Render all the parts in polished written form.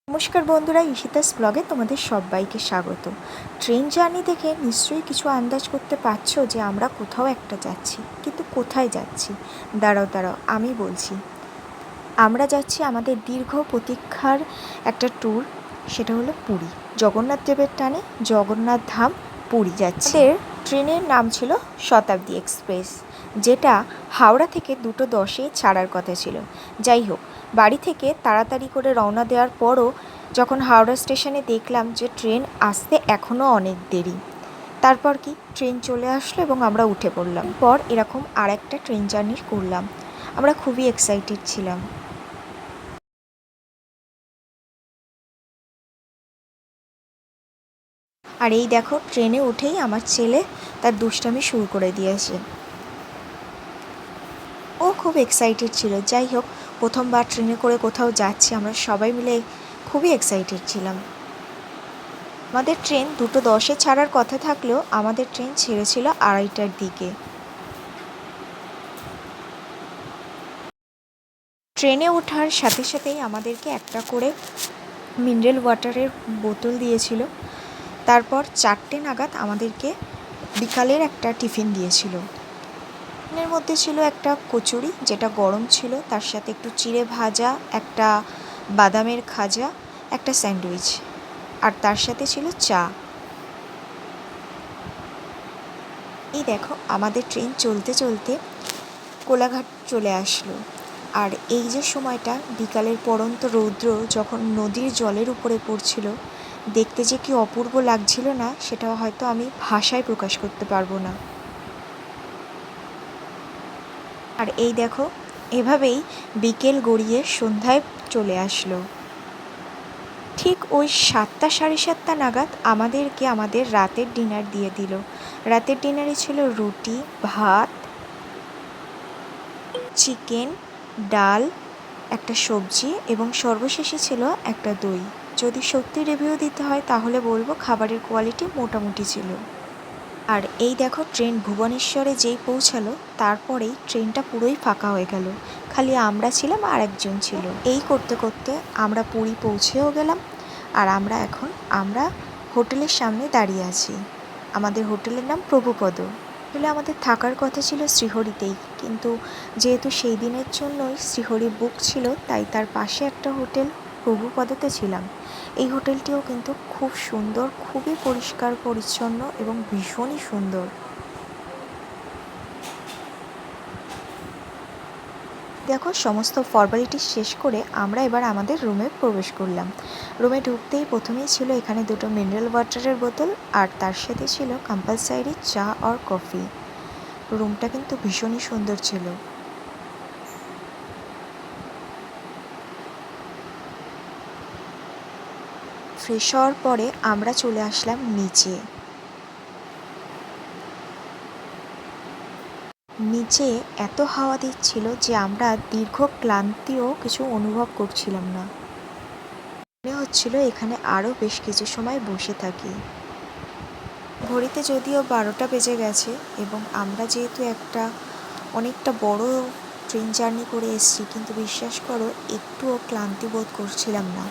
নমস্কার বন্ধুরা, ঈশিতাস ব্লগে তোমাদের সবাইকে স্বাগত। ট্রেন জার্নি দেখে নিশ্চয়ই কিছু আন্দাজ করতে পারছো যে আমরা কোথাও একটা যাচ্ছি, কিন্তু কোথায় যাচ্ছি? দাঁড়াও আমি বলছি। আমরা যাচ্ছি আমাদের দীর্ঘ প্রতীক্ষার একটা ট্যুর, সেটা হলো পুরী। জগন্নাথ দেবের টানে জগন্নাথ ধাম পুরী যাচ্ছি। আমাদের ট্রেনের নাম ছিল শতাব্দী এক্সপ্রেস, যেটা হাওড়া থেকে 2:10-এ ছাড়ার কথা ছিল। যাই হোক, বাড়ি থেকে তাড়াতাড়ি করে রওনা দেওয়ার পরও যখন হাওড়া স্টেশনে দেখলাম যে ট্রেন আসতে এখনও অনেক দেরি, তারপর কি ট্রেন চলে আসলো এবং আমরা উঠে পড়লাম। পর এরকম আর একটা ট্রেন জার্নি করলাম। আমরা খুবই এক্সাইটেড ছিলাম। আর এই দেখো, ট্রেনে উঠেই আমার ছেলে তার দুষ্টামি শুরু করে দিয়েছে। ও খুব এক্সাইটেড ছিল। যাই হোক, প্রথমবার ট্রেনে করে কোথাও যাচ্ছি, আমরা সবাই মিলে খুবই এক্সাইটেড ছিলাম। আমাদের ট্রেন 2:10-এ ছাড়ার কথা থাকলেও আমাদের ট্রেন ছেড়েছিল 2:30টার দিকে। ট্রেনে ওঠার সাথে সাথেই আমাদেরকে একটা করে মিনারেল ওয়াটারের বোতল দিয়েছিল। তারপর 4টে নাগাদ আমাদেরকে বিকালের একটা টিফিন দিয়েছিল। টিফিনের মধ্যে ছিল একটা কচুরি, যেটা গরম ছিল, তার সাথে একটু চিড়ে ভাজা, একটা বাদামের খাজা, একটা স্যান্ডউইচ, আর তার সাথে ছিল চা। এই দেখো, আমাদের ট্রেন চলতে চলতে কোলাঘাট চলে আসলো। আর এই যে সময়টা, বিকালের পড়ন্ত রৌদ্র যখন নদীর জলের উপরে পড়ছিল, দেখতে যে কি অপূর্ব লাগছিল না, সেটা হয়তো আমি ভাষায় প্রকাশ করতে পারবো না। আর এই দেখো, এভাবেই বিকেল গড়িয়ে সন্ধ্যায় চলে আসলো। ঠিক ওই 7টা 7:30 নাগাদ আমাদেরকে আমাদের রাতের ডিনার দিয়ে দিল। রাতের ডিনারে ছিল রুটি, ভাত, চিকেন, ডাল, একটা সবজি এবং সর্বশেষে ছিল একটা দই। যদি সত্যি রিভিউ দিতে হয় তাহলে বলবো খাবারের কোয়ালিটি মোটামুটি ছিল। আর এই দেখো, ট্রেন ভুবনেশ্বরে যেই পৌঁছালো, তারপরেই ট্রেনটা পুরোই ফাঁকা হয়ে গেল। খালি আমরা ছিলাম আর একজন ছিল। এই করতে করতে আমরা পুরী পৌঁছেও গেলাম। আর আমরা হোটেলের সামনে দাঁড়িয়ে আছি। আমাদের হোটেলের নাম প্রভুপদ। আসলে আমাদের থাকার কথা ছিল শ্রীহরিতেই, কিন্তু যেহেতু সেই দিনের জন্যই শ্রীহরি বুক ছিল, তাই তার পাশে একটা হোটেল প্রভুপদতে ছিলাম। এই হোটেলটিও কিন্তু খুব সুন্দর, খুবই পরিষ্কার পরিচ্ছন্ন এবং ভীষণই সুন্দর। দেখো, সমস্ত ফর্মালিটি শেষ করে আমরা এবার আমাদের রুমে প্রবেশ করলাম। রুমে ঢুকতেই প্রথমেই ছিল এখানে 2টো মিনারেল ওয়াটারের বোতল, আর তার সাথে ছিল কম্পালসারি চা আর কফি। রুমটা কিন্তু ভীষণই সুন্দর ছিল। ফ্রেশ হওয়ার পরে আমরা চলে আসলাম নিচে। নিচে এত হাওয়া দিচ্ছিল যে আমরা দীর্ঘ ক্লান্তিও কিছু অনুভব করছিলাম না। মনে হচ্ছিল এখানে আরও বেশ কিছু সময় বসে থাকি। ঘড়িতে যদিও 12টা বেজে গেছে, এবং আমরা যেহেতু অনেকটা বড় ট্রেন জার্নি করে এসেছি, কিন্তু বিশ্বাস করো একটুও ক্লান্তি বোধ করছিলাম না।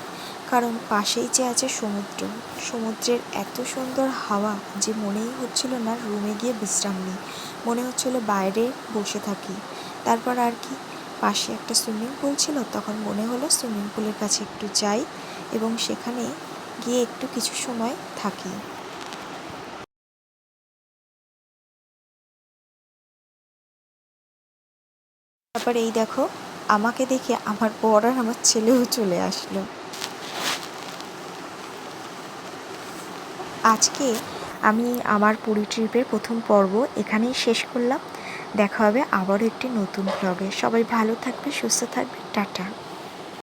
কারণ পাশেই যে আছে সমুদ্র, সমুদ্রের এত সুন্দর হাওয়া যে মনেই হচ্ছিল না রুমে গিয়ে বিশ্রাম নিই, মনে হচ্ছিল বাইরে বসে থাকি। তারপর আর কি, পাশে একটা সুইমিং পুল ছিল, তখন মনে হলো সুইমিং পুলের কাছে একটু যাই এবং সেখানে গিয়ে একটু কিছু সময় থাকি। তারপর এই দেখো, আমাকে দেখে আমার বর আর আমার ছেলেও চলে আসলো। আজকে আমি আমার পুরী ট্রিপের প্রথম পর্ব এখানেই শেষ করলাম। দেখা হবে আবারও একটি নতুন ব্লগে। সবাই ভালো থাকবে, সুস্থ থাকবে, টাটা।